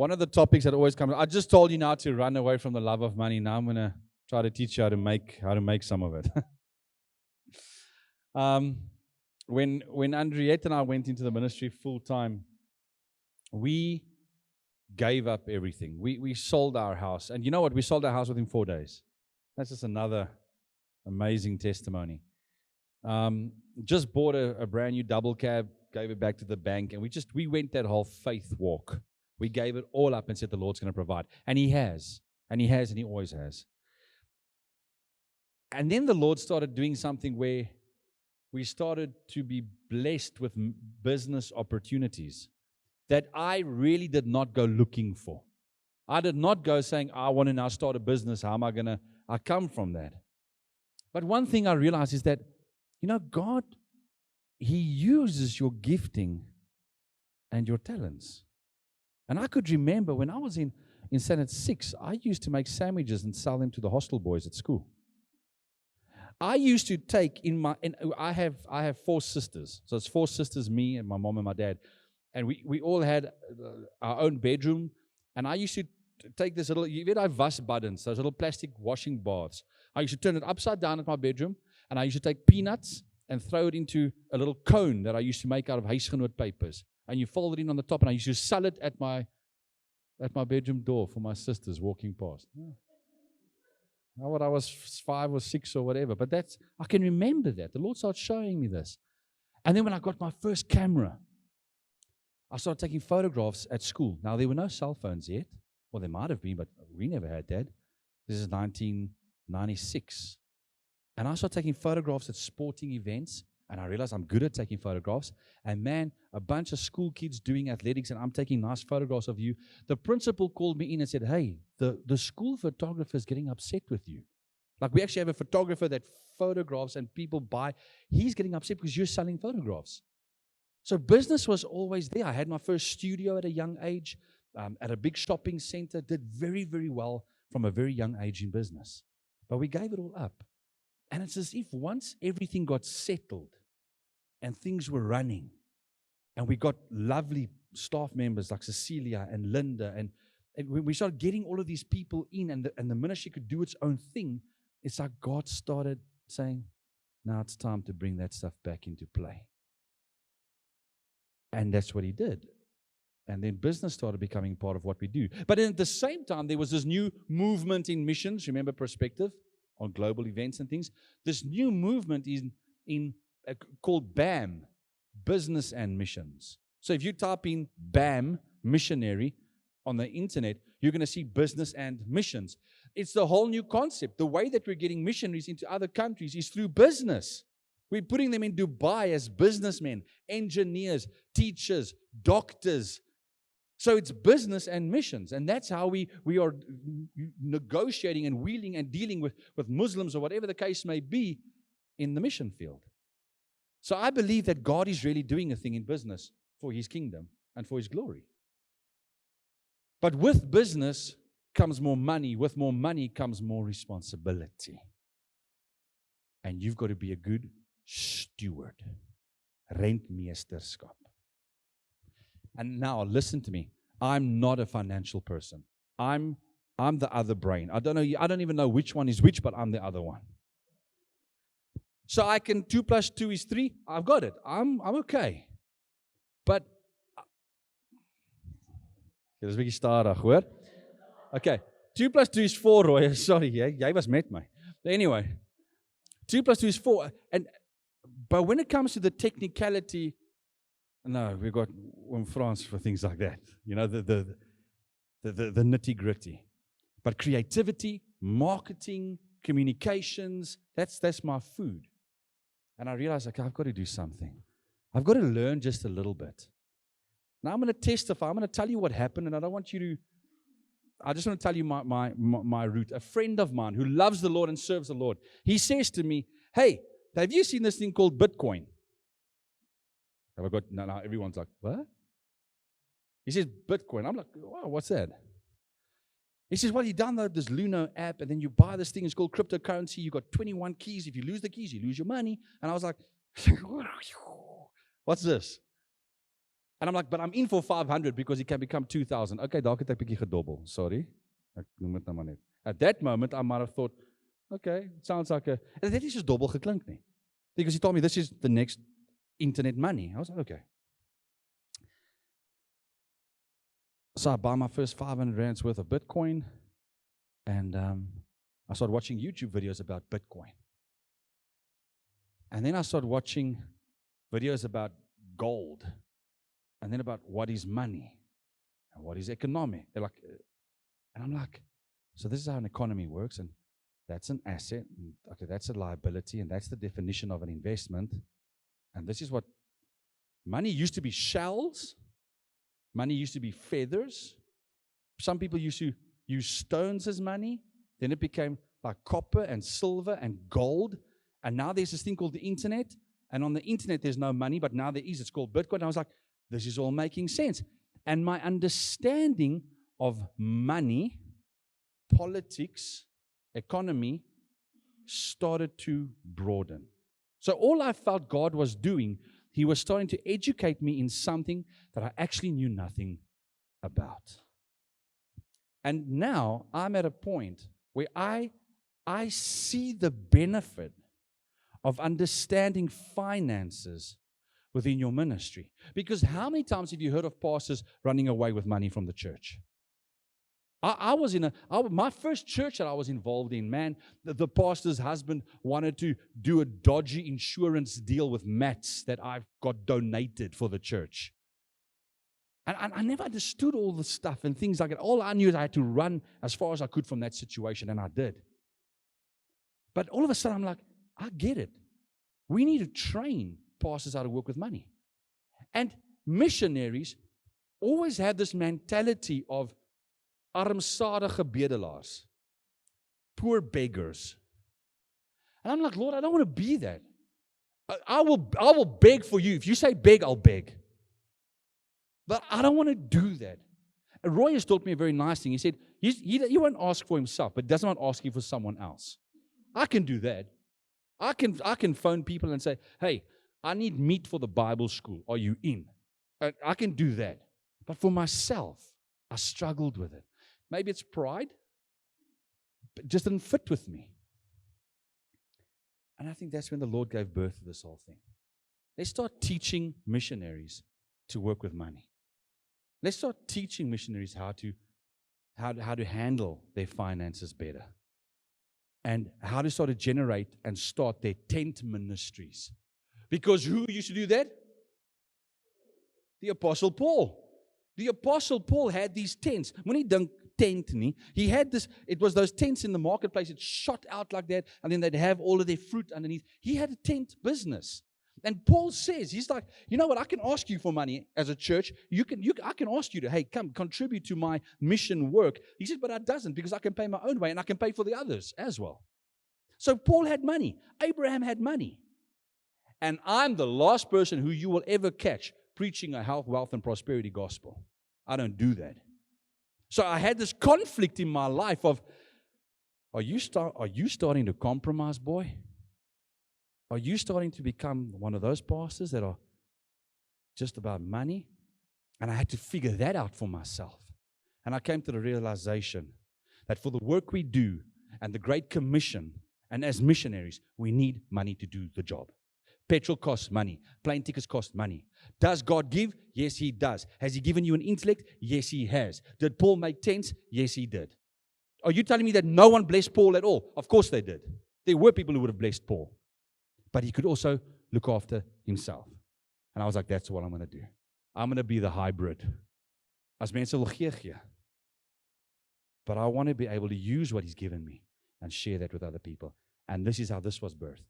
one of the topics that always comes, I just told you now to run away from the love of money. Now I'm going to try to teach you how to make some of it. When Andriette and I went into the ministry full time, we gave up everything. We sold our house. And you know what? We sold our house within 4 days. That's just another amazing testimony. Just bought a brand new double cab, gave it back to the bank, and we went that whole faith walk. We gave it all up and said the Lord's going to provide. And He has. And He has, and He always has. And then the Lord started doing something where we started to be blessed with business opportunities that I really did not go looking for. I did not go saying, I want to now start a business. How am I I come from that. But one thing I realized is that, God, He uses your gifting and your talents. And I could remember when I was in Standard 6, I used to make sandwiches and sell them to the hostel boys at school. I used to take I have 4 sisters. So it's 4 sisters, me and my mom and my dad. And we all had our own bedroom. And I used to take this little, was buttons, those little plastic washing baths. I used to turn it upside down at my bedroom. And I used to take peanuts and throw it into a little cone that I used to make out of huisgenoot papers. And you fold it in on the top. And I used to sell it at my bedroom door for my sisters walking past. Not what I was 5 or 6 or whatever, but I can remember that. The Lord started showing me this. And then when I got my first camera, I started taking photographs at school. Now, there were no cell phones yet. Well, there might have been, but we never had that. This is 1996. And I started taking photographs at sporting events, and I realized I'm good at taking photographs. And man, a bunch of school kids doing athletics, and I'm taking nice photographs of you. The principal called me in and said, hey, the school photographer is getting upset with you. Like, we actually have a photographer that photographs and people buy. He's getting upset because you're selling photographs. So business was always there. I had my first studio at a young age, at a big shopping center, did very, very well from a very young age in business. But we gave it all up. And it's as if once everything got settled and things were running, and we got lovely staff members like Cecilia and Linda, and when we started getting all of these people in, and the ministry could do its own thing, it's like God started saying, now it's time to bring that stuff back into play. And that's what He did. And then business started becoming part of what we do. But at the same time, there was this new movement in missions. Remember Perspective on global events and things? This new movement is called BAM, Business and Missions. So if you type in BAM, Missionary, on the internet, you're going to see business and missions. It's the whole new concept. The way that we're getting missionaries into other countries is through business. We're putting them in Dubai as businessmen, engineers, teachers, doctors. So it's business and missions. And that's how we are negotiating and wheeling and dealing with Muslims or whatever the case may be in the mission field. So I believe that God is really doing a thing in business for His kingdom and for His glory. But with business comes more money. With more money comes more responsibility. And you've got to be a good steward. Rentmeesterskap. And now listen to me. I'm not a financial person. I'm the other brain. I don't even know which one is which, but I'm the other one. So 2 plus 2 is 3. I've got it. I'm okay. But dit is 'n bietjie stadig, hoor. Okay. 2 plus 2 is 4, Roy. Sorry, jy was met my. But anyway, 2 plus 2 is 4. But when it comes to the technicality, no, we've got France for things like that. The nitty-gritty. But creativity, marketing, communications, that's my food. And I realized, okay, I've got to do something. I've got to learn just a little bit. Now I'm going to testify. I'm going to tell you what happened, and I just want to tell you my route. A friend of mine who loves the Lord and serves the Lord, he says to me, hey, have you seen this thing called Bitcoin? Have I got, no, everyone's like, what? He says, Bitcoin. I'm like, wow, what's that? He says, well, you download this Luno app, and then you buy this thing. It's called cryptocurrency. You got 21 keys. If you lose the keys, you lose your money. And I was like, what's this? And I'm like, but I'm in for 500 because it can become 2,000. Okay, dalk het ek bietjie gedobbel. Sorry. Ek noem dit nou maar net. At that moment, I might have thought, okay, it sounds like a... En dit is just dobbel geklink nie. Because he told me this is the next internet money. I was like, okay. So I buy my first 500 rands worth of Bitcoin, and I started watching YouTube videos about Bitcoin. And then I started watching videos about gold, and then about what is money, and what is economic. They're like, and I'm like, so this is how an economy works, and that's an asset, and okay, that's a liability, and that's the definition of an investment. And this is what money used to be: shells. Money used to be feathers. Some people used to use stones as money. Then it became like copper and silver and gold. And now there's this thing called the internet. And on the internet there's no money, but now there is. It's called Bitcoin. And I was like, this is all making sense. And my understanding of money, politics, economy started to broaden. So all I felt God was doing, He was starting to educate me in something that I actually knew nothing about. And now I'm at a point where I see the benefit of understanding finances within your ministry. Because how many times have you heard of pastors running away with money from the church? My first church that I was involved in, man, the pastor's husband wanted to do a dodgy insurance deal with mats that I've got donated for the church. And I never understood all the stuff and things like that. All I knew is I had to run as far as I could from that situation, and I did. But all of a sudden, I'm like, I get it. We need to train pastors how to work with money. And missionaries always have this mentality of armsadige bedelaars, poor beggars. And I'm like, Lord, I don't want to be that. I will beg for you. If you say beg, I'll beg. But I don't want to do that. And Roy has taught me a very nice thing. He said, he won't ask for himself, but does not ask you for someone else. I can do that. I can phone people and say, hey, I need meat for the Bible school. Are you in? I can do that. But for myself, I struggled with it. Maybe it's pride, but it just didn't fit with me. And I think that's when the Lord gave birth to this whole thing. Let's start teaching missionaries to work with money. Let's start teaching missionaries how to handle their finances better. And how to start to generate and start their tent ministries. Because who used to do that? The Apostle Paul. The Apostle Paul had these tents. When he dunk tent, he had this, it was those tents in the marketplace, it shot out like that, and then they'd have all of their fruit underneath. He had a tent business. And Paul says, he's like, you know what, I can ask you for money as a church. I can ask you to, hey, come contribute to my mission work. He said, but I doesn't, because I can pay my own way and I can pay for the others as well. So Paul had money. Abraham had money. And I'm the last person who you will ever catch preaching a health, wealth, and prosperity gospel. I don't do that. So I had this conflict in my life of, are you starting to compromise, boy? Are you starting to become one of those pastors that are just about money? And I had to figure that out for myself. And I came to the realization that for the work we do and the Great Commission, and as missionaries, we need money to do the job. Petrol costs money. Plane tickets cost money. Does God give? Yes, He does. Has He given you an intellect? Yes, He has. Did Paul make tents? Yes, he did. Are you telling me that no one blessed Paul at all? Of course they did. There were people who would have blessed Paul. But he could also look after himself. And I was like, that's what I'm going to do. I'm going to be the hybrid. As mense wil gee. But I want to be able to use what He's given me and share that with other people. And this is how this was birthed.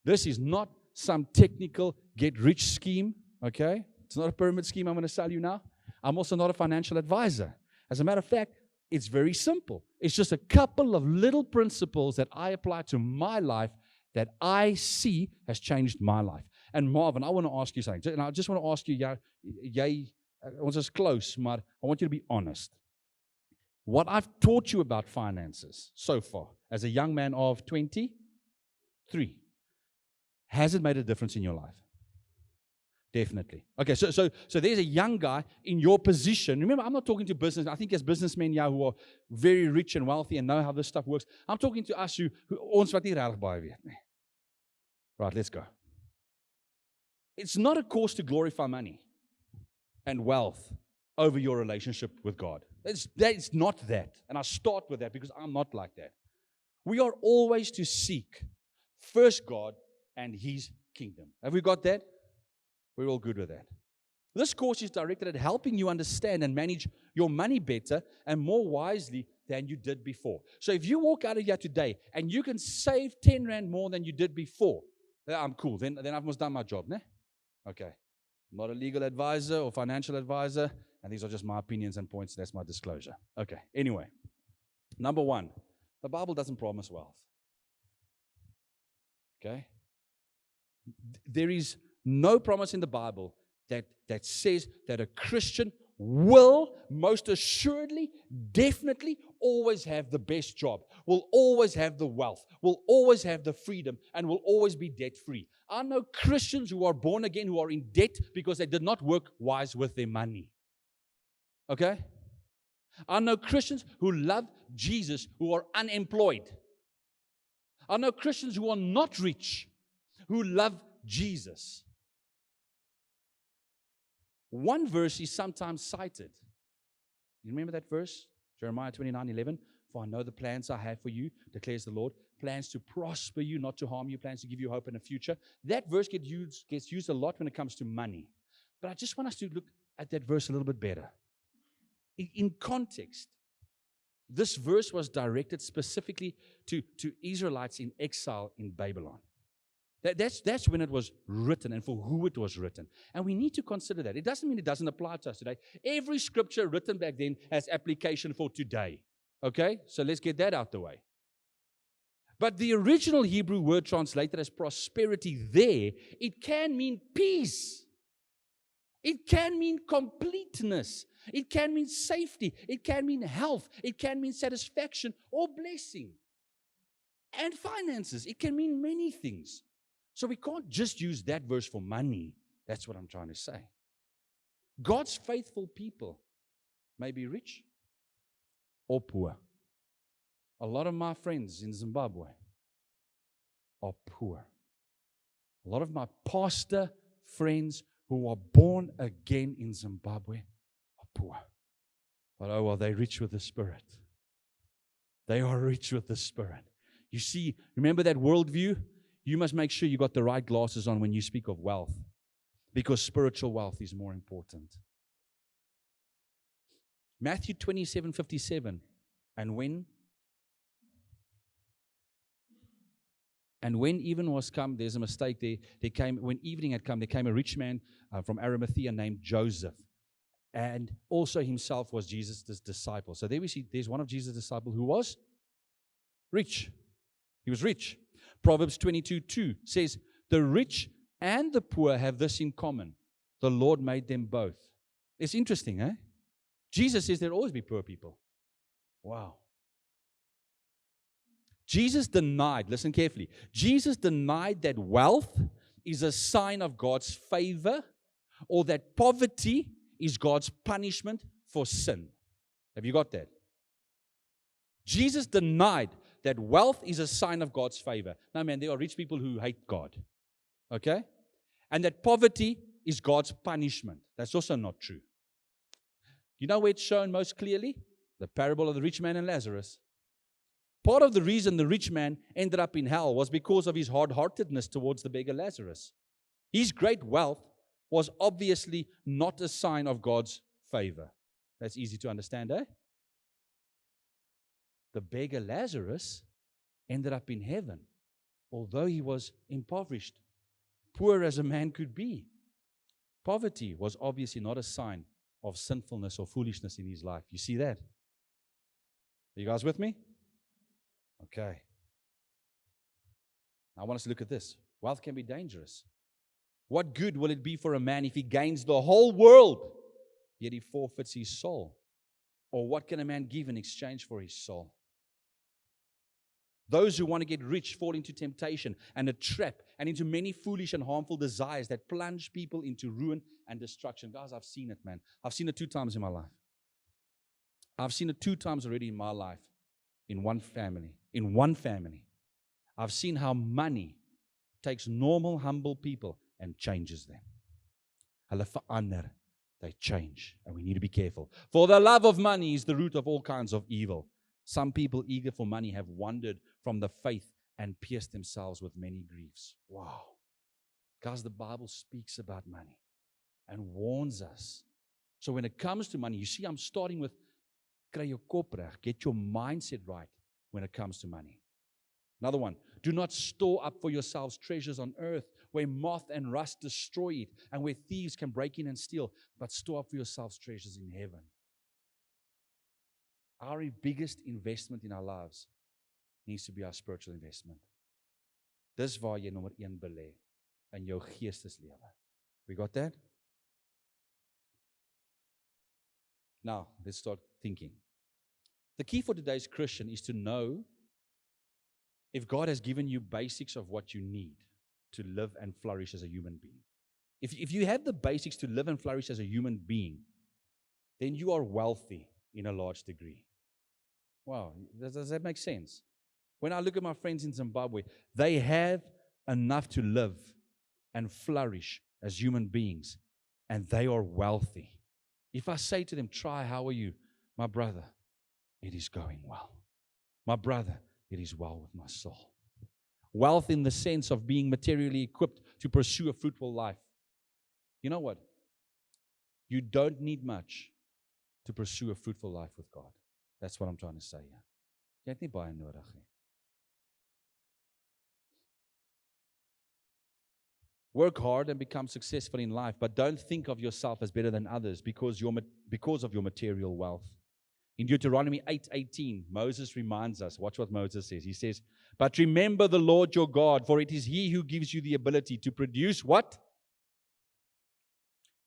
This is not some technical get-rich scheme, okay? It's not a pyramid scheme I'm going to sell you now. I'm also not a financial advisor. As a matter of fact, it's very simple. It's just a couple of little principles that I apply to my life that I see has changed my life. And Marvin, I want to ask you something. And I just want to ask you, ons is close, maar I want you to be honest. What I've taught you about finances so far, as a young man of 23, has it made a difference in your life? Definitely. Okay, so there's a young guy in your position. Remember, I'm not talking to business. I think there's businessmen here who are very rich and wealthy and know how this stuff works. I'm talking to us who ons wat nie regtig baie weet nie. Right, let's go. It's not a cause to glorify money and wealth over your relationship with God. It's not that. And I start with that because I'm not like that. We are always to seek first God and His kingdom. Have we got that? We're all good with that. This course is directed at helping you understand and manage your money better and more wisely than you did before. So if you walk out of here today and you can save 10 rand more than you did before, I'm cool. Then I've almost done my job, ne? Okay. I'm not a legal advisor or financial advisor, and these are just my opinions and points. That's my disclosure. Okay. Anyway, number one, the Bible doesn't promise wealth. Okay? There is no promise in the Bible that says that a Christian will most assuredly, definitely always have the best job, will always have the wealth, will always have the freedom, and will always be debt-free. I know Christians who are born again who are in debt because they did not work wise with their money. Okay? I know Christians who love Jesus who are unemployed. I know Christians who are not rich who love Jesus. One verse is sometimes cited. You remember that verse? Jeremiah 29:11. For I know the plans I have for you, declares the Lord. Plans to prosper you, not to harm you. Plans to give you hope in the future. That verse gets used a lot when it comes to money. But I just want us to look at that verse a little bit better. In context, this verse was directed specifically to Israelites in exile in Babylon. That's when it was written and for who it was written. And we need to consider that. It doesn't mean it doesn't apply to us today. Every scripture written back then has application for today. Okay? So let's get that out the way. But the original Hebrew word translated as prosperity there, it can mean peace. It can mean completeness. It can mean safety. It can mean health. It can mean satisfaction or blessing. And finances. It can mean many things. So we can't just use that verse for money. That's what I'm trying to say. God's faithful people may be rich or poor. A lot of my friends in Zimbabwe are poor. A lot of my pastor friends who are born again in Zimbabwe are poor. But oh well, they're rich with the Spirit. They are rich with the Spirit. You see, remember that worldview? You must make sure you got the right glasses on when you speak of wealth, because spiritual wealth is more important. Matthew 27:57. And when even was come, there's a mistake there. When evening had come, there came a rich man from Arimathea named Joseph, and also himself was Jesus' disciple. So there we see, there's one of Jesus' disciples who was rich. He was rich. Proverbs 22:2 says, the rich and the poor have this in common. The Lord made them both. It's interesting, eh? Jesus says there'll always be poor people. Wow. Jesus denied, listen carefully, Jesus denied that wealth is a sign of God's favor or that poverty is God's punishment for sin. Have you got that? Jesus denied that wealth is a sign of God's favor. No, man, there are rich people who hate God. Okay? And that poverty is God's punishment. That's also not true. You know where it's shown most clearly? The parable of the rich man and Lazarus. Part of the reason the rich man ended up in hell was because of his hard-heartedness towards the beggar Lazarus. His great wealth was obviously not a sign of God's favor. That's easy to understand, eh? The beggar Lazarus ended up in heaven, although he was impoverished, poor as a man could be. Poverty was obviously not a sign of sinfulness or foolishness in his life. You see that? Are you guys with me? Okay. I want us to look at this. Wealth can be dangerous. What good will it be for a man if he gains the whole world, yet he forfeits his soul? Or what can a man give in exchange for his soul? Those who want to get rich fall into temptation and a trap and into many foolish and harmful desires that plunge people into ruin and destruction. Guys, I've seen it, man. I've seen it 2 times in my life. I've seen it 2 times already in my life, in one family. In one family. I've seen how money takes normal, humble people and changes them. Hulle verander. They change, and we need to be careful. For the love of money is the root of all kinds of evil. Some people eager for money have wandered from the faith and pierced themselves with many griefs. Wow. Guys, the Bible speaks about money and warns us. So when it comes to money, you see, I'm starting with kry jou kop reg, get your mindset right when it comes to money. Another one, do not store up for yourselves treasures on earth where moth and rust destroy it and where thieves can break in and steal, but store up for yourselves treasures in heaven. Our biggest investment in our lives needs to be our spiritual investment. Dis waar jy nommer 1 belê in jou geesteslewe. We got that? Now, let's start thinking. The key for today's Christian is to know if God has given you basics of what you need to live and flourish as a human being. If you have the basics to live and flourish as a human being, then you are wealthy in a large degree. Wow, does that make sense? When I look at my friends in Zimbabwe, they have enough to live and flourish as human beings, and they are wealthy. If I say to them, try, how are you? My brother, it is going well. My brother, it is well with my soul. Wealth in the sense of being materially equipped to pursue a fruitful life. You know what? You don't need much to pursue a fruitful life with God. That's what I'm trying to say here. Jy het nie baie nodig nie. Work hard and become successful in life, but don't think of yourself as better than others because of your material wealth. In Deuteronomy 8:18, Moses reminds us, watch what Moses says. He says, but remember the Lord your God, for it is He who gives you the ability to produce what?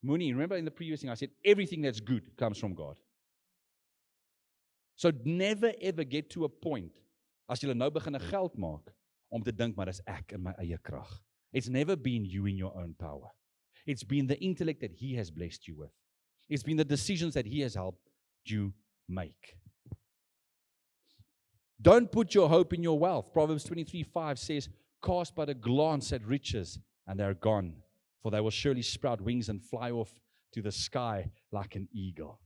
Moenie, remember in the previous thing I said, everything that's good comes from God. So never ever get to a point, as jy nou begin geld maak, om te dink, maar dis ek in my eie krag. It's never been you in your own power. It's been the intellect that He has blessed you with. It's been the decisions that He has helped you make. Don't put your hope in your wealth. Proverbs 23:5 says, cast but a glance at riches, and they are gone, for they will surely sprout wings and fly off to the sky like an eagle.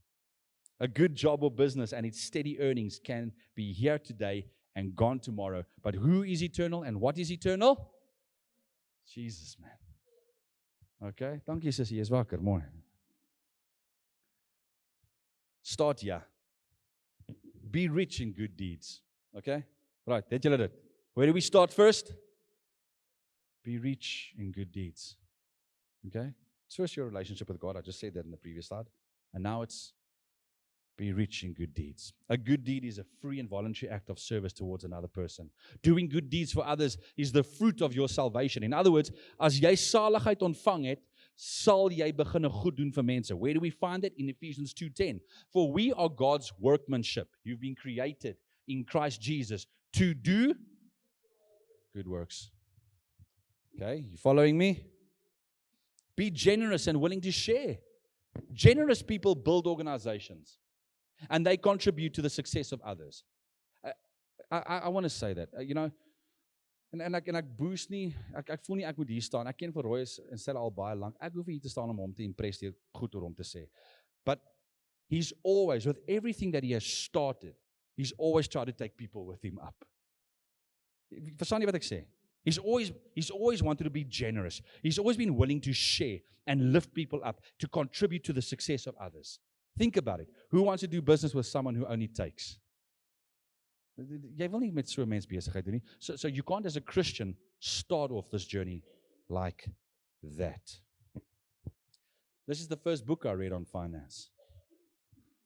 A good job or business and its steady earnings can be here today and gone tomorrow. But who is eternal and what is eternal? Jesus, man. Okay, dankie sissie, jy is wakker, mooi. Start here. Be rich in good deeds. Okay? Right, het julle dit. Where do we start first? Be rich in good deeds. Okay? It's first your relationship with God. I just said that in the previous slide. And now it's be rich in good deeds. A good deed is a free and voluntary act of service towards another person. Doing good deeds for others is the fruit of your salvation. In other words, as jy saligheid ontvang het, sal jy begin goed doen vir mense. Where do we find it? In Ephesians 2:10. For we are God's workmanship. You've been created in Christ Jesus to do good works. Okay, you following me? Be generous and willing to share. Generous people build organizations. And they contribute to the success of others. I want to say that, you know, en ek boost nie, ek voel nie ek moet hier staan. Ek ken vir Roy en stel al baie lank. Ek hoef hier te staan om hom te impress deur goed oor hom te sê. But he's always, with everything that he has started, he's always tried to take people with him up. Verstaan jy wat ek sê? He's always wanted to be generous. He's always been willing to share and lift people up, to contribute to the success of others. Think about it. Who wants to do business with someone who only takes? Jy wil nie met so 'n mens besigheid doen nie. So you can't, as a Christian, start off this journey like that. This is the first book I read on finance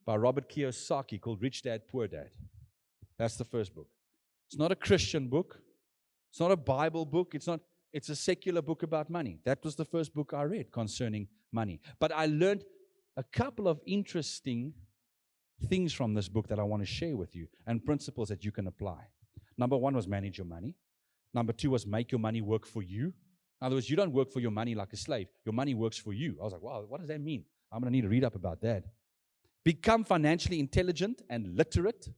by Robert Kiyosaki called Rich Dad, Poor Dad. That's the first book. It's not a Christian book. It's not a Bible book. It's a secular book about money. That was the first book I read concerning money. But I learned a couple of interesting things from this book that I want to share with you and principles that you can apply. Number 1 was manage your money. Number 2 was make your money work for you. In other words, you don't work for your money like a slave. Your money works for you. I was like, wow, what does that mean? I'm going to need to read up about that. Become financially intelligent and literate.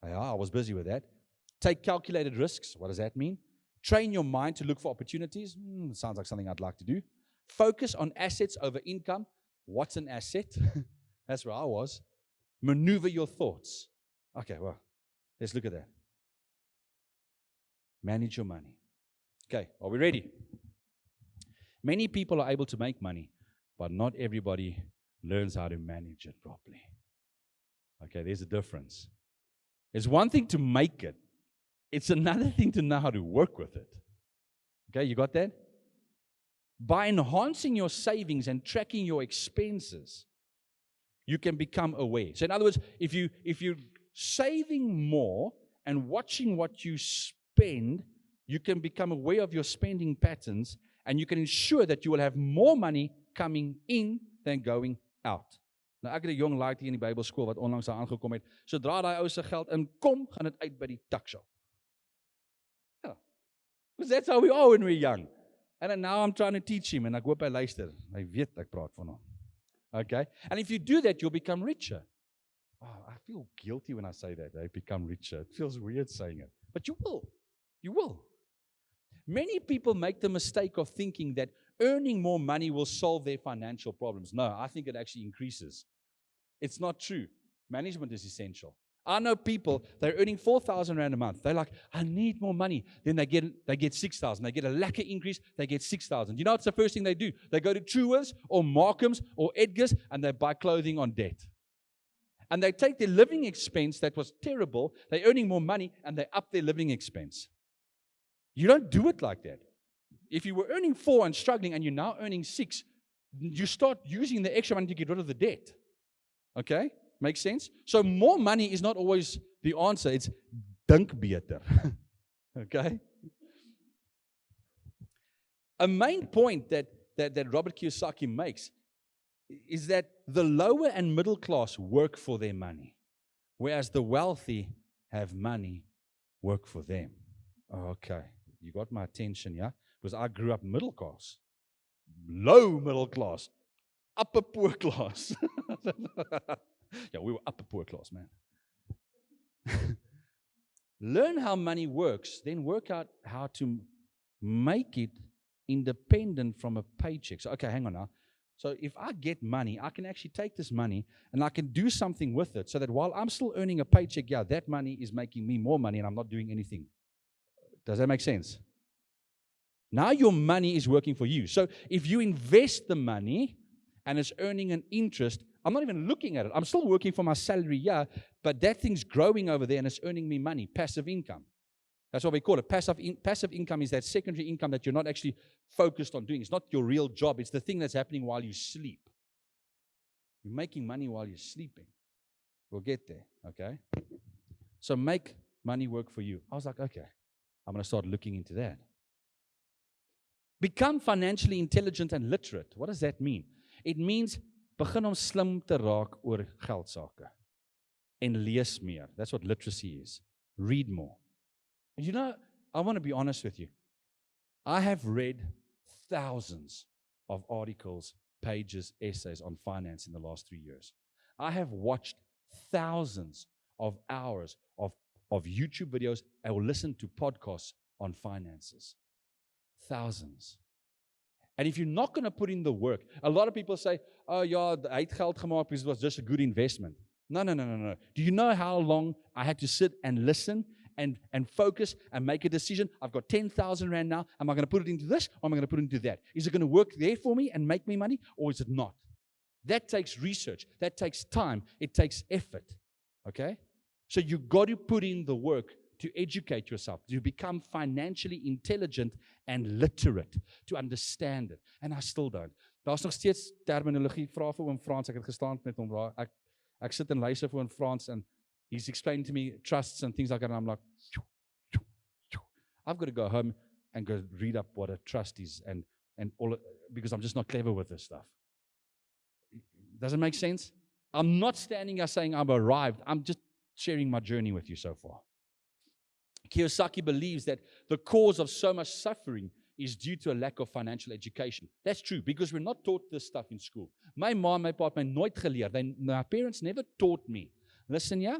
I was busy with that. Take calculated risks. What does that mean? Train your mind to look for opportunities. Sounds like something I'd like to do. Focus on assets over income. What's an asset? That's where I was. Maneuver your thoughts. Okay, well, let's look at that. Manage your money. Okay, are we ready? Many people are able to make money, but not everybody learns how to manage it properly. Okay, there's a difference. It's one thing to make it. It's another thing to know how to work with it. Okay, you got that? By enhancing your savings and tracking your expenses, you can become aware. So in other words, if you're saving more and watching what you spend, you can become aware of your spending patterns, and you can ensure that you will have more money coming in than going out. Nou, ek het 'n jong laaitie in die Bybelskool wat onlangs daar aangekom het. Sodra daai ou se geld inkom, gaan dit uit by die taxshop. Ja. Because that's how we are when we're young. And then now I'm trying to teach him, and ek hoop hy luister. Hy weet ek praat van hom. Okay? And if you do that, you'll become richer. Oh, I feel guilty when I say that. I become richer. It feels weird saying it. But you will. You will. Many people make the mistake of thinking that earning more money will solve their financial problems. No, I think it actually increases. It's not true. Management is essential. I know people, they're earning 4,000 Rand a month. They're like, I need more money. Then they get 6,000. They get a lekker increase, they get 6,000. You know what's the first thing they do? They go to Truworths or Markham's or Edgar's and they buy clothing on debt. And they take their living expense that was terrible, they're earning more money, and they up their living expense. You don't do it like that. If you were earning 4 and struggling and you're now earning 6, you start using the extra money to get rid of the debt. Okay? Makes sense? So more money is not always the answer. It's dink beter. Okay? A main point that Robert Kiyosaki makes is that the lower and middle class work for their money, whereas the wealthy have money work for them. Okay, you got my attention, yeah? Because I grew up middle class, low middle class, upper poor class. Yeah, we were upper poor class, man. Learn how money works, then work out how to make it independent from a paycheck. So, okay, hang on now. So if I get money, I can actually take this money and I can do something with it so that while I'm still earning a paycheck, yeah, that money is making me more money and I'm not doing anything. Does that make sense? Now your money is working for you. So if you invest the money and it's earning an interest, I'm not even looking at it. I'm still working for my salary, yeah, but that thing's growing over there and it's earning me money, passive income. That's what we call it. Passive income is that secondary income that you're not actually focused on doing. It's not your real job. It's the thing that's happening while you sleep. You're making money while you're sleeping. We'll get there, okay? So make money work for you. I was like, okay, I'm going to start looking into that. Become financially intelligent and literate. What does that mean? It means begin om slim te raak oor geldsake. En lees meer. That's what literacy is. Read more. You know, I want to be honest with you. I have read thousands of articles, pages, essays on finance in the last 3 years. I have watched thousands of hours of YouTube videos. I will listen to podcasts on finances. Thousands. And if you're not going to put in the work, a lot of people say, oh ja, hy het geld gemaak because it was just a good investment. No. Do you know how long I had to sit and listen and focus and make a decision? I've got 10,000 Rand now. Am I going to put it into this or am I going to put it into that? Is it going to work there for me and make me money or is it not? That takes research. That takes time. It takes effort. Okay? So you've got to put in the work to educate yourself, to become financially intelligent and literate, to understand it. And I still don't. Daar's nog steeds terminologie, vra vir oom Frans, ek het gestaan met hom daar. Ek sit en luister vir oom Frans and he's explaining to me trusts and things like that, and I'm like, I've got to go home and go read up what a trust is and all, because I'm just not clever with this stuff. Does it make sense? I'm not standing here saying I've arrived. I'm just sharing my journey with you so far. Kiyosaki believes that the cause of so much suffering is due to a lack of financial education. That's true, because we're not taught this stuff in school. My mom, my pa, my nooit geleer. My parents never taught me. Listen, yeah?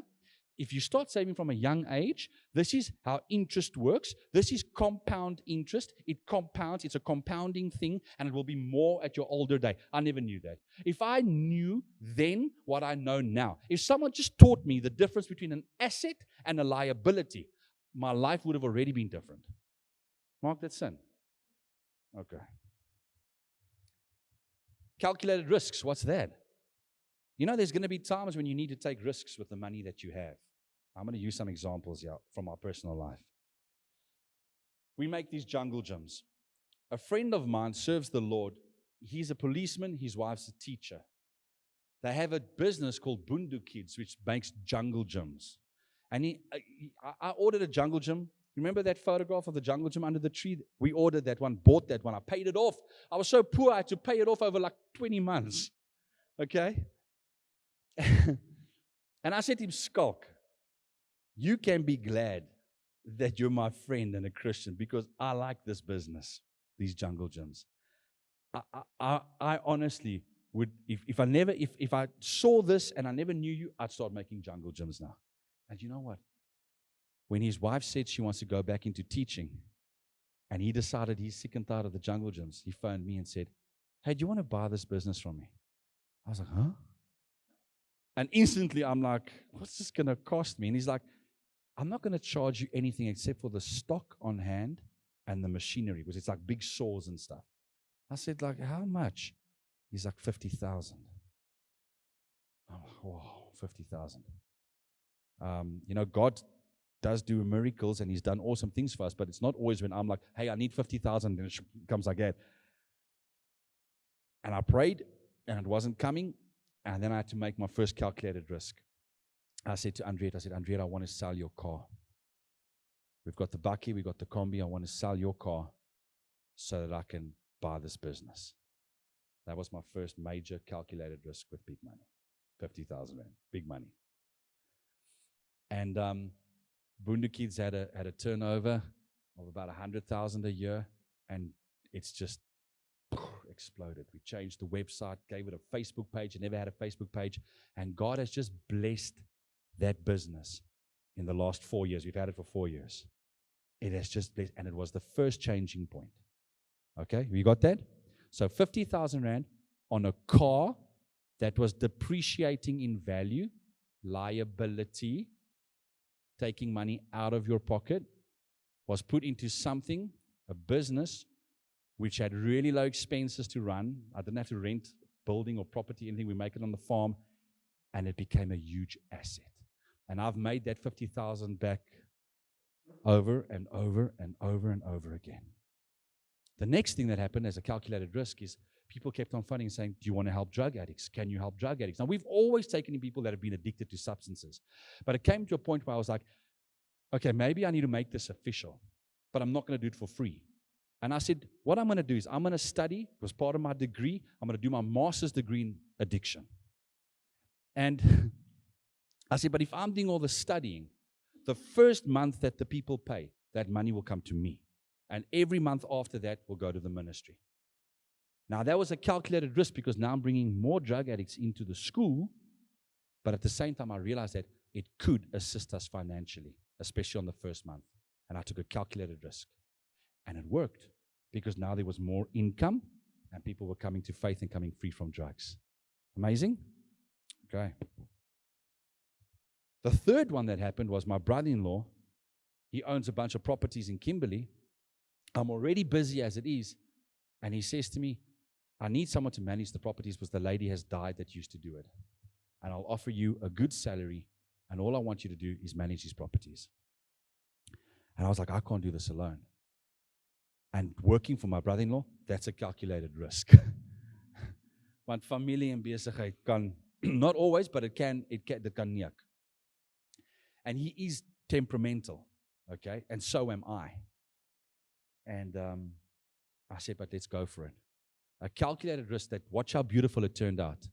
If you start saving from a young age, this is how interest works. This is compound interest. It compounds. It's a compounding thing, and it will be more at your older day. I never knew that. If I knew then what I know now, if someone just taught me the difference between an asset and a liability, my life would have already been different. Mark that sin. Okay. Calculated risks, what's that? You know, there's going to be times when you need to take risks with the money that you have. I'm going to use some examples here from our personal life. We make these jungle gyms. A friend of mine serves the Lord. He's a policeman. His wife's a teacher. They have a business called Bundu Kids, which makes jungle gyms. And I ordered a jungle gym. Remember that photograph of the jungle gym under the tree? We ordered that one, bought that one. I paid it off. I was so poor, I had to pay it off over like 20 months. Okay? And I said to him, Skulk, you can be glad that you're my friend and a Christian, because I like this business, these jungle gyms. I honestly would, if I saw this and I never knew you, I'd start making jungle gyms now. And you know what? When his wife said she wants to go back into teaching, and he decided he's sick and tired of the jungle gyms, he phoned me and said, hey, do you want to buy this business from me? I was like, huh? And instantly I'm like, what's this going to cost me? And he's like, I'm not going to charge you anything except for the stock on hand and the machinery, because it's like big saws and stuff. I said, like, how much? He's like, 50,000. I'm like, wow, 50,000. You know, God does do miracles, and He's done awesome things for us, but it's not always when I'm like, hey, I need 50,000, and it comes like that. And I prayed, and it wasn't coming, and then I had to make my first calculated risk. I said to Andrea, I want to sell your car. We've got the Bakkie, we've got the Kombi. I want to sell your car so that I can buy this business. That was my first major calculated risk with big money. 50,000 rand, big money. And Bundu Kids had a turnover of about 100,000 a year, and it's just exploded. We changed the website, gave it a Facebook page. It never had a Facebook page, and God has just blessed that business in the last 4 years. We've had it for 4 years. It has just blessed, and it was the first changing point. Okay, you got that? So 50,000 rand on a car that was depreciating in value, liability, taking money out of your pocket, was put into something, a business, which had really low expenses to run. I didn't have to rent building or property, anything. We make it on the farm, and it became a huge asset. And I've made that 50,000 back over and over and over and over again. The next thing that happened as a calculated risk is people kept on phoning and saying, do you want to help drug addicts? Can you help drug addicts? Now, we've always taken in people that have been addicted to substances. But it came to a point where I was like, okay, maybe I need to make this official, but I'm not going to do it for free. And I said, what I'm going to do is I'm going to study, it was part of my degree, I'm going to do my master's degree in addiction. And I said, but if I'm doing all the studying, the first month that the people pay, that money will come to me. And every month after that will go to the ministry. Now, that was a calculated risk, because now I'm bringing more drug addicts into the school, but at the same time, I realized that it could assist us financially, especially on the first month. And I took a calculated risk. And it worked, because now there was more income, and people were coming to faith and coming free from drugs. Amazing? Okay. The third one that happened was my brother-in-law. He owns a bunch of properties in Kimberley. I'm already busy as it is. And he says to me, I need someone to manage the properties because the lady has died that used to do it. And I'll offer you a good salary, and all I want you to do is manage these properties. And I was like, I can't do this alone. And working for my brother-in-law, that's a calculated risk. Want familie en besigheid kan, not always, but it can nie. And he is temperamental, okay? And so am I. And I said, but let's go for it. A calculated risk that, watch how beautiful it turned out.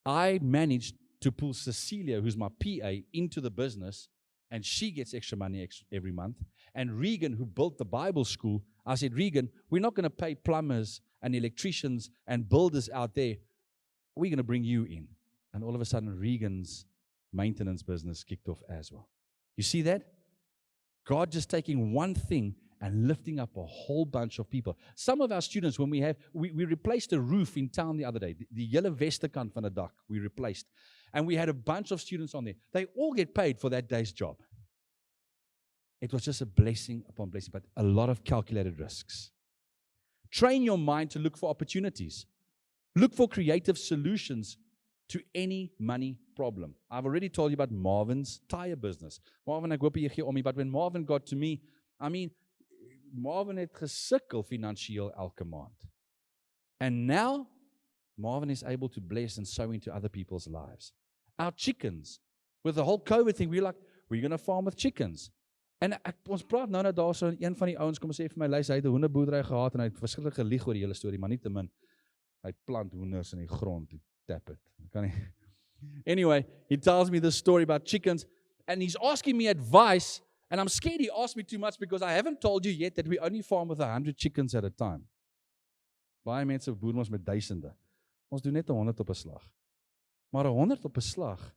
I managed to pull Cecilia, who's my PA, into the business and she gets extra money every month. And Regan, who built the Bible school, I said, Regan, we're not going to pay plumbers and electricians and builders out there. We're going to bring you in. And all of a sudden, Regan's maintenance business kicked off as well. You see that? God just taking one thing and lifting up a whole bunch of people. Some of our students, when we replaced a roof in town the other day, the yellow Westerkant van the dak, we replaced. And we had a bunch of students on there. They all get paid for that day's job. It was just a blessing upon blessing, but a lot of calculated risks. Train your mind to look for opportunities. Look for creative solutions to any money problem. I've already told you about Marvin's tire business. Marvin, ek hoop jy gee om nie, but when Marvin got to me, Marvin het gesukkel finansieel elke maand. And now, Marvin is able to bless and sow into other people's lives. Our chickens, with the whole COVID thing, we're like, we're going to farm with chickens. En ons praat nou daar so, een van die ouens kom sê vir my, luister, hy het 'n hoenderboerdery gehad en hy het verskillend gelieg oor die hele storie, maar nie te min. Hy plant hoenders in die grond, he tap it. Anyway, he tells me this story about chickens, and he's asking me advice, and I'm scared he asked me too much because I haven't told you yet that we only farm with 100 chickens at a time. Baie mense boer ons met duisende. Ons doen net 100 op 'n slag. Maar 100 op 'n slag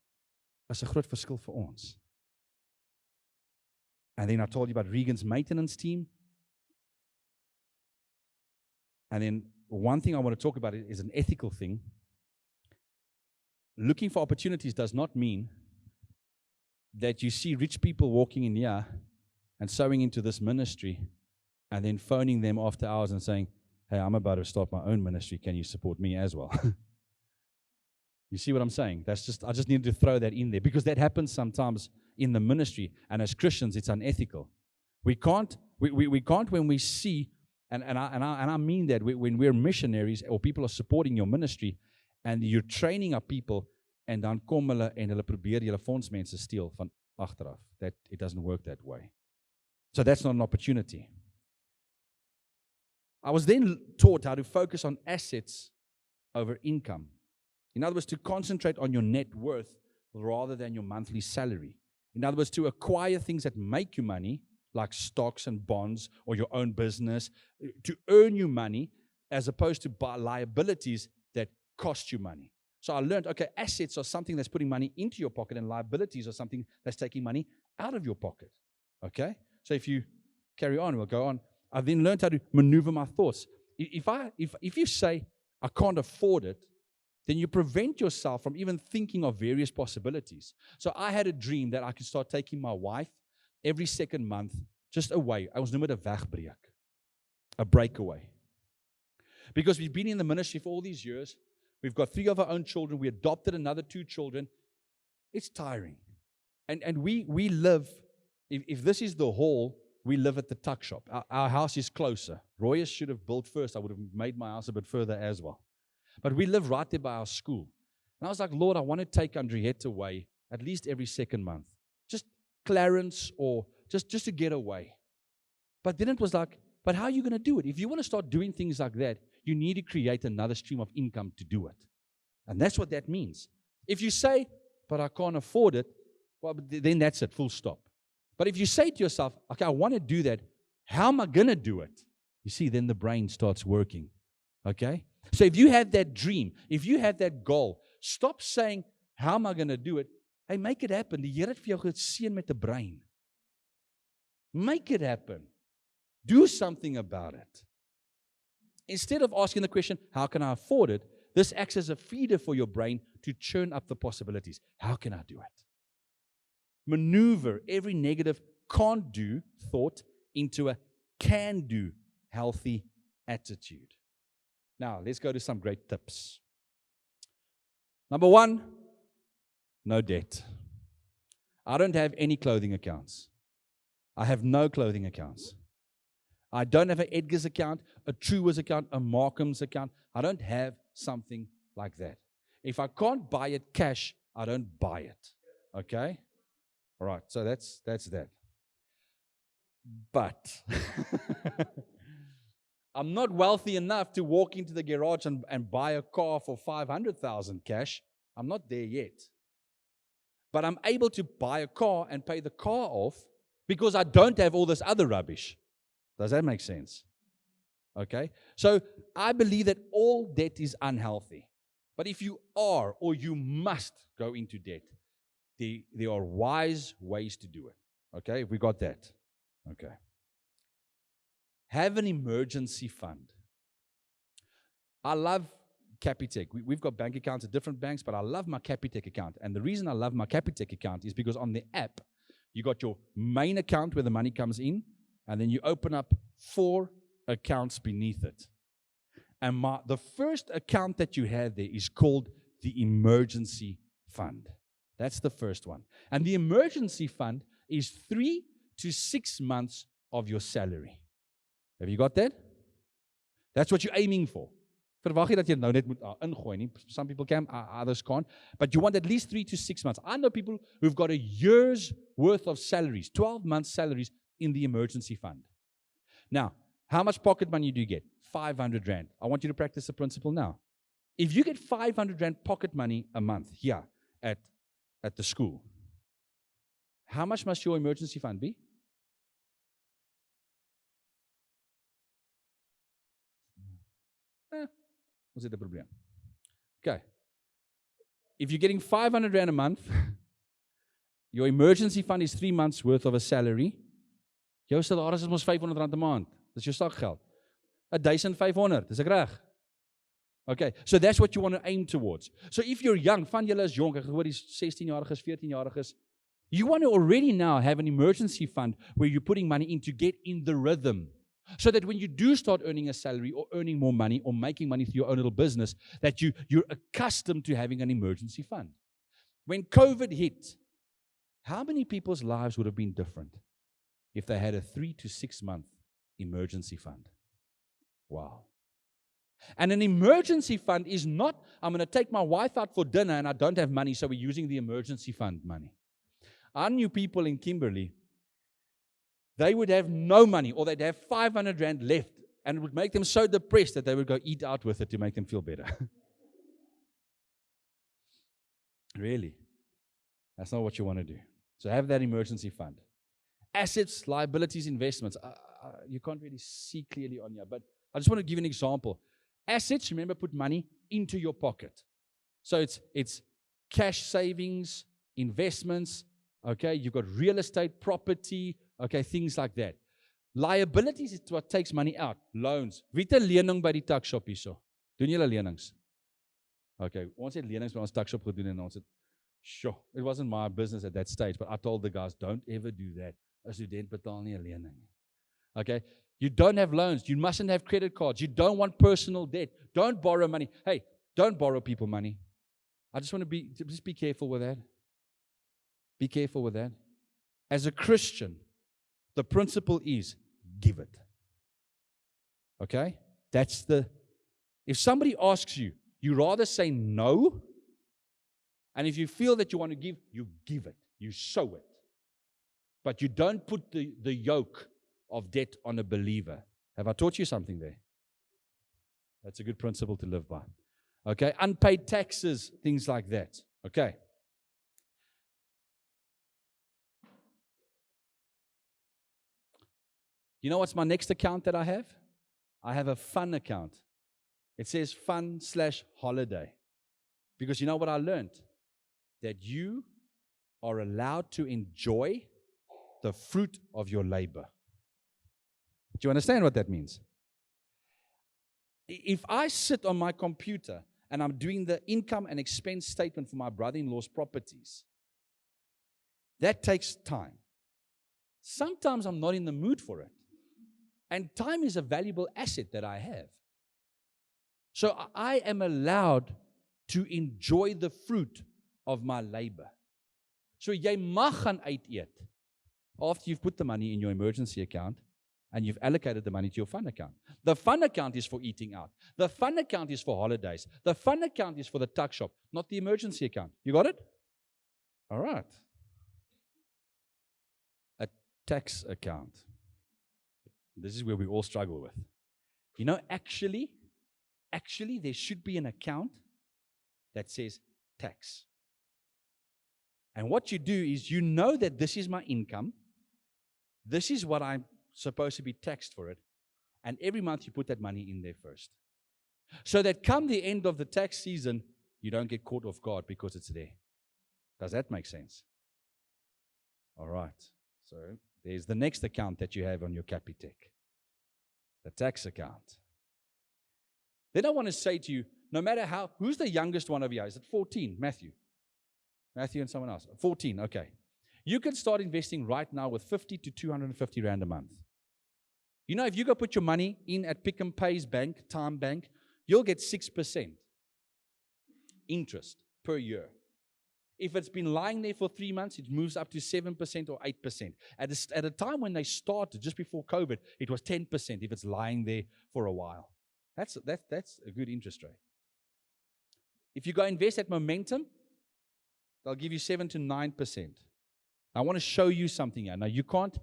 is 'n groot verskil vir ons. And then I told you about Regan's maintenance team. And then one thing I want to talk about is an ethical thing. Looking for opportunities does not mean that you see rich people walking in here and sowing into this ministry and then phoning them after hours and saying, hey, I'm about to start my own ministry. Can you support me as well? You see what I'm saying? I just need to throw that in there because that happens sometimes in the ministry. And as Christians, it's unethical. We can't when we see, and I mean that when we're missionaries or people are supporting your ministry and you're training up people and dan kom hulle en hulle probeer julle fondsmense steel van agteraf. That it doesn't work that way. So that's not an opportunity. I was then taught how to focus on assets over income. In other words, to concentrate on your net worth rather than your monthly salary. In other words, to acquire things that make you money, like stocks and bonds or your own business, to earn you money as opposed to buy liabilities that cost you money. So I learned, okay, assets are something that's putting money into your pocket and liabilities are something that's taking money out of your pocket. Okay? So if you carry on, we'll go on. I then learned how to maneuver my thoughts. If you say, I can't afford it, then you prevent yourself from even thinking of various possibilities. So I had a dream that I could start taking my wife every second month just away. I was noem dit 'n wegbreek. A breakaway. Because we've been in the ministry for all these years. We've got 3 of our own children. We adopted another 2 children. It's tiring. And we live, if this is the hall, we live at the tuck shop. Our house is closer. Royas should have built first. I would have made my house a bit further as well. But we live right there by our school. And I was like, Lord, I want to take Andriette away at least every second month. Just Clarence or just to get away. But then it was like, but how are you going to do it? If you want to start doing things like that, you need to create another stream of income to do it. And that's what that means. If you say, but I can't afford it, well, then that's it, full stop. But if you say to yourself, okay, I want to do that, how am I going to do it? You see, then the brain starts working. Okay? So if you have that dream, if you have that goal, stop saying, how am I going to do it? Hey, make it happen. Die Here het vir jou geseën met 'n brein. Make it happen. Do something about it. Instead of asking the question, how can I afford it? This acts as a feeder for your brain to churn up the possibilities. How can I do it? Maneuver every negative can't do thought into a can do healthy attitude. Now, let's go to some great tips. Number 1, no debt. I don't have any clothing accounts. I have no clothing accounts. I don't have an Edgar's account, a True's account, a Markham's account. I don't have something like that. If I can't buy it cash, I don't buy it. Okay? All right, so that's that. But I'm not wealthy enough to walk into the garage and buy a car for 500,000 cash. I'm not there yet. but I'm able to buy a car and pay the car off because I don't have all this other rubbish. Does that make sense? Okay? So I believe that all debt is unhealthy. But if you are or you must go into debt, there are wise ways to do it. Okay? We got that. Okay. Have an emergency fund. I love Capitec. We've got bank accounts at different banks, but I love my Capitec account. And the reason I love my Capitec account is because on the app, you got your main account where the money comes in, and then you open up 4 accounts beneath it. And the first account that you have there is called the emergency fund. That's the first one. And the emergency fund is 3 to 6 months of your salary. Have you got that? That's what you're aiming for. Verwag jy dat jy nou net moet ingooi nie. Some people can, others can't. But you want at least 3 to 6 months. I know people who've got a year's worth of salaries, 12 months salaries in the emergency fund. Now, how much pocket money do you get? 500 rand. I want you to practice the principle now. If you get 500 rand pocket money a month here at the school, how much must your emergency fund be? Ons het 'n probleem. Okay. If you're getting 500 rand a month, your emergency fund is 3 months worth of a salary. Jou salaris is mos 500 rand 'n maand. Dis jou sakgeld. 1500, dis ek reg? Okay, so that's what you want to aim towards. So if you're young, van julle is jonk, ek hoor die 16-jariges, 14-jariges, you want to already now have an emergency fund where you're putting money in to get in the rhythm. So that when you do start earning a salary or earning more money or making money through your own little business, that you're accustomed to having an emergency fund. When COVID hit, how many people's lives would have been different if they had a 3 to 6 month emergency fund? Wow. And an emergency fund is not, I'm going to take my wife out for dinner and I don't have money, so we're using the emergency fund money. I knew people in Kimberley, they would have no money, or they'd have 500 rand left, and it would make them so depressed that they would go eat out with it to make them feel better. Really? That's not what you want to do. So have that emergency fund. Assets, liabilities, investments. You can't really see clearly on here, but I just want to give you an example. Assets, remember, put money into your pocket. So it's cash savings, investments, okay? You've got real estate, property, okay, things like that. Liabilities is what takes money out. Loans. Wie het 'n lening by die tuckshop hierso? Doen julle lenings? Okay, ons het lenings by ons tuckshop gedoen en ons het, it wasn't my business at that stage, but I told the guys, don't ever do that. 'n Student betaal nie 'n lening nie. Okay, you don't have loans. You mustn't have credit cards. You don't want personal debt. Don't borrow money. Hey, don't borrow people money. I just want to just be careful with that. Be careful with that. As a Christian, the principle is give it. Okay? If somebody asks you, you rather say no, and if you feel that you want to give, you give it. You sow it. But you don't put the yoke of debt on a believer. Have I taught you something there? That's a good principle to live by. Okay? Unpaid taxes, things like that. Okay? You know what's my next account that I have? I have a fun account. It says fun/holiday. Because you know what I learned? That you are allowed to enjoy the fruit of your labor. Do you understand what that means? If I sit on my computer and I'm doing the income and expense statement for my brother-in-law's properties, that takes time. Sometimes I'm not in the mood for it. And time is a valuable asset that I have. So I am allowed to enjoy the fruit of my labor. So jy mag gaan uit eet after you've put the money in your emergency account and you've allocated the money to your fun account. The fun account is for eating out. The fun account is for holidays. The fun account is for the tuck shop, not the emergency account. You got it? All right. A tax account. This is where we all struggle with. You know, actually, there should be an account that says tax. And what you do is you know that this is my income. This is what I'm supposed to be taxed for it. And every month you put that money in there first. So that come the end of the tax season, you don't get caught off guard because it's there. Does that make sense? All right. So there's the next account that you have on your Capitec. The tax account. Then I want to say to you, no matter how, who's the youngest one of you? Is it 14? Matthew and someone else. 14, okay. You can start investing right now with 50 to 250 Rand a month. You know, if you go put your money in at Pick n Pay's bank, Time Bank, you'll get 6% interest per year. If it's been lying there for 3 months, it moves up to 7% or 8%. At a time when they started, just before COVID, it was 10% if it's lying there for a while. That's a good interest rate. If you go invest at Momentum, they'll give you 7 to 9%. I want to show you something here. Now, you can't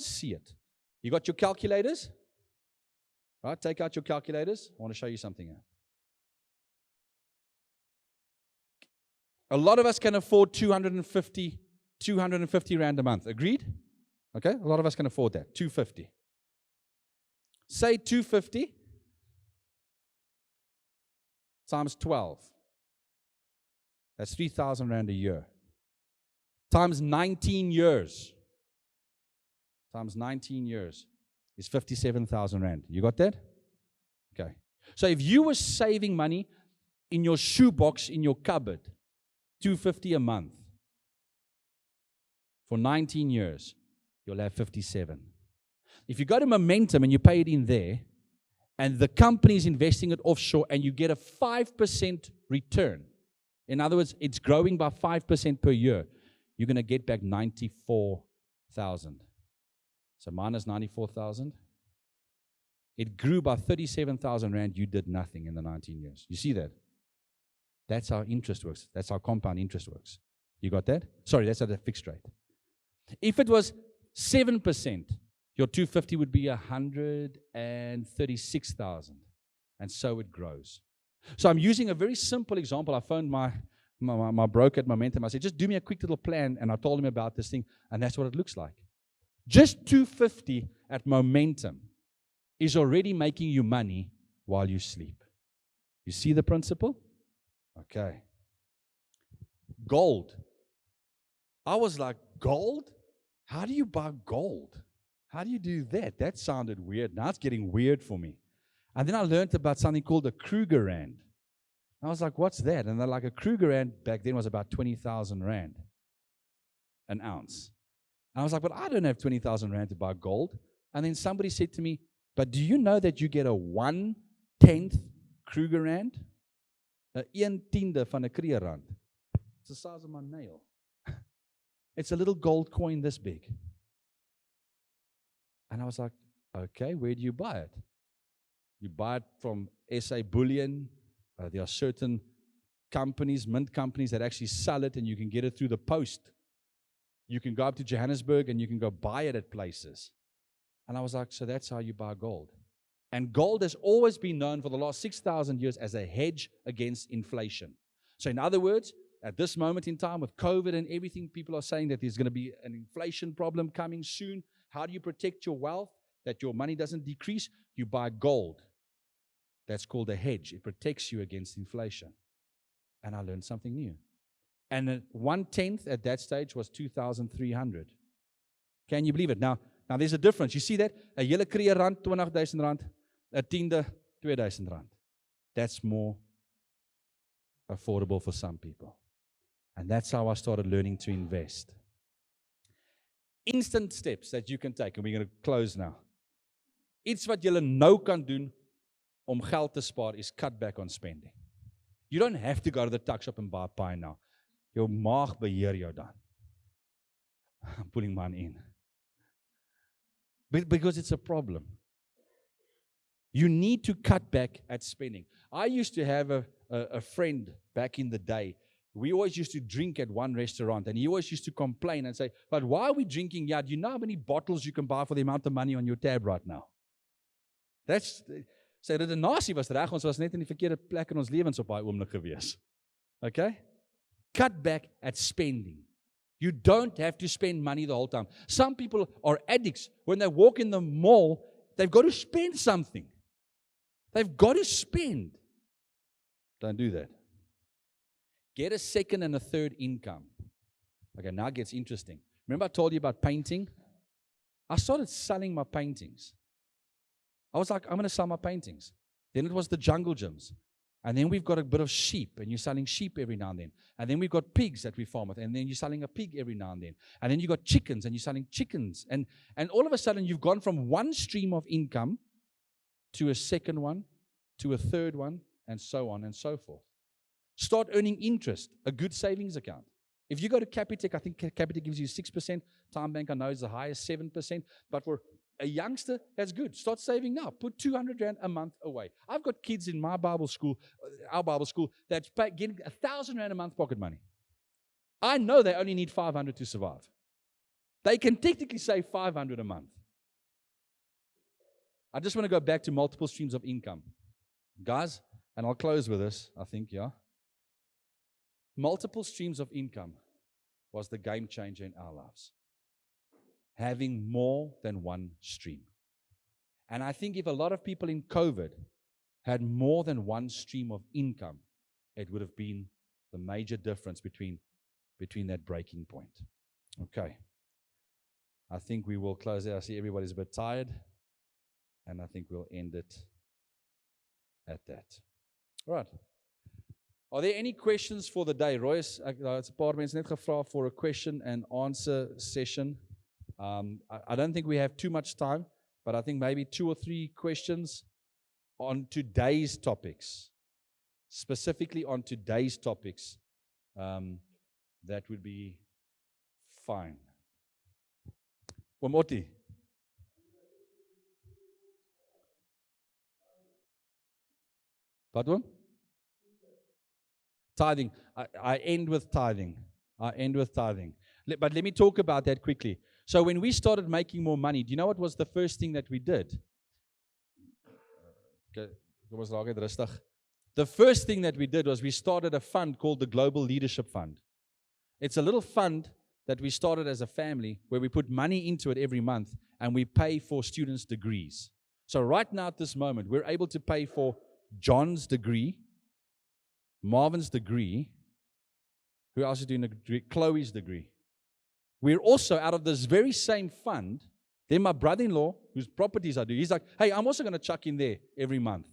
see it. You got your calculators? Right, take out your calculators. I want to show you something here. A lot of us can afford 250 Rand a month. Agreed? Okay, a lot of us can afford that. 250. Say 250 times 12. That's 3,000 Rand a year. Times 19 years. Times 19 years is 57,000 Rand. You got that? Okay. So if you were saving money in your shoebox, in your cupboard, 250 a month, for 19 years, you'll have 57. If you go to Momentum and you pay it in there, and the company is investing it offshore, and you get a 5% return, in other words, it's growing by 5% per year, you're going to get back 94,000. So minus 94,000. It grew by 37,000 Rand. You did nothing in the 19 years. You see that? That's how interest works. That's how compound interest works. You got that? Sorry, that's at a fixed rate. If it was 7%, your 250 would be 136,000. And so it grows. So I'm using a very simple example. I phoned my broker at Momentum. I said, just do me a quick little plan. And I told him about this thing. And that's what it looks like. Just 250 at Momentum is already making you money while you sleep. You see the principle? Okay. Gold. I was like, gold? How do you buy gold? How do you do that? That sounded weird. Now it's getting weird for me. And then I learned about something called a Kruger Rand. I was like, what's that? And they're like, a Kruger Rand back then was about 20,000 Rand an ounce. And I was like, but I don't have 20,000 Rand to buy gold. And then somebody said to me, but do you know that you get a 1/10 Kruger Rand? 1/10 van 'n Kruger Rand. It's the size of my nail. It's a little gold coin this big. And I was like, okay, where do you buy it? You buy it from SA Bullion. There are certain companies, mint companies, that actually sell it, and you can get it through the post. You can go up to Johannesburg and you can go buy it at places. And I was like, so that's how you buy gold. And gold has always been known for the last 6,000 years as a hedge against inflation. So in other words, at this moment in time with COVID and everything, people are saying that there's going to be an inflation problem coming soon. How do you protect your wealth, that your money doesn't decrease? You buy gold. That's called a hedge. It protects you against inflation. And I learned something new. And 1/10 at that stage was 2,300. Can you believe it? Now there's a difference. You see that? 'n hele Kruger Rand, 20,000 Rand, 'n 10de, 2,000 Rand. That's more affordable for some people. And that's how I started learning to invest. Instant steps that you can take. And we're going to close now. Iets wat julle nou kan doen om geld te spaar is cut back on spending. You don't have to go to the tuck shop and buy a pie now. Jou maag beheer jou dan. I'm putting mine in. Because it's a problem. You need to cut back at spending. I used to have a friend back in the day. We always used to drink at one restaurant, and he always used to complain and say, but why are we drinking? Yeah, do you know how many bottles you can buy for the amount of money on your tab right now? Sy redenasie was reg, ons was net in die verkeerde plek in ons lewens op daai oomblik gewees. Okay? Cut back at spending. You don't have to spend money the whole time. Some people are addicts. When they walk in the mall, they've got to spend something. They've got to spend. Don't do that. Get a second and a third income. Okay, now it gets interesting. Remember I told you about painting? I started selling my paintings. I was like, I'm going to sell my paintings. Then it was the jungle gyms. And then we've got a bit of sheep, and you're selling sheep every now and then. And then we've got pigs that we farm with, and then you're selling a pig every now and then. And then you've got chickens, and you're selling chickens. And all of a sudden, you've gone from one stream of income to a second one, to a third one, and so on and so forth. Start earning interest, a good savings account. If you go to Capitec, I think Capitec gives you 6%. Time Bank, I know, is the highest, 7%. But for a youngster, that's good. Start saving now. Put 200 rand a month away. I've got kids in my Bible school, our Bible school, that's getting 1,000 rand a month pocket money. I know they only need 500 to survive. They can technically save 500 a month. I just want to go back to multiple streams of income. Guys, and I'll close with this, I think, yeah. Multiple streams of income was the game changer in our lives. Having more than one stream. And I think if a lot of people in COVID had more than one stream of income, it would have been the major difference between that breaking point. Okay. I think we will close it. I see everybody's a bit tired, and I think we'll end it at that. All right. Are there any questions for the day? Royce, it's 'n paar mense net gevra for a question and answer session. I don't think we have too much time, but I think maybe 2 or 3 questions on today's topics. Specifically on today's topics. That would be fine. Wamoti. Pardon? Tithing. I end with tithing. But let me talk about that quickly. So when we started making more money, do you know what was the first thing that we did? The first thing that we did was we started a fund called the Global Leadership Fund. It's a little fund that we started as a family where we put money into it every month and we pay for students' degrees. So right now at this moment, we're able to pay for John's degree, Marvin's degree. Who else is doing a degree? Chloe's degree. We're also, out of this very same fund, then my brother-in-law, whose properties I do, he's like, hey, I'm also going to chuck in there every month.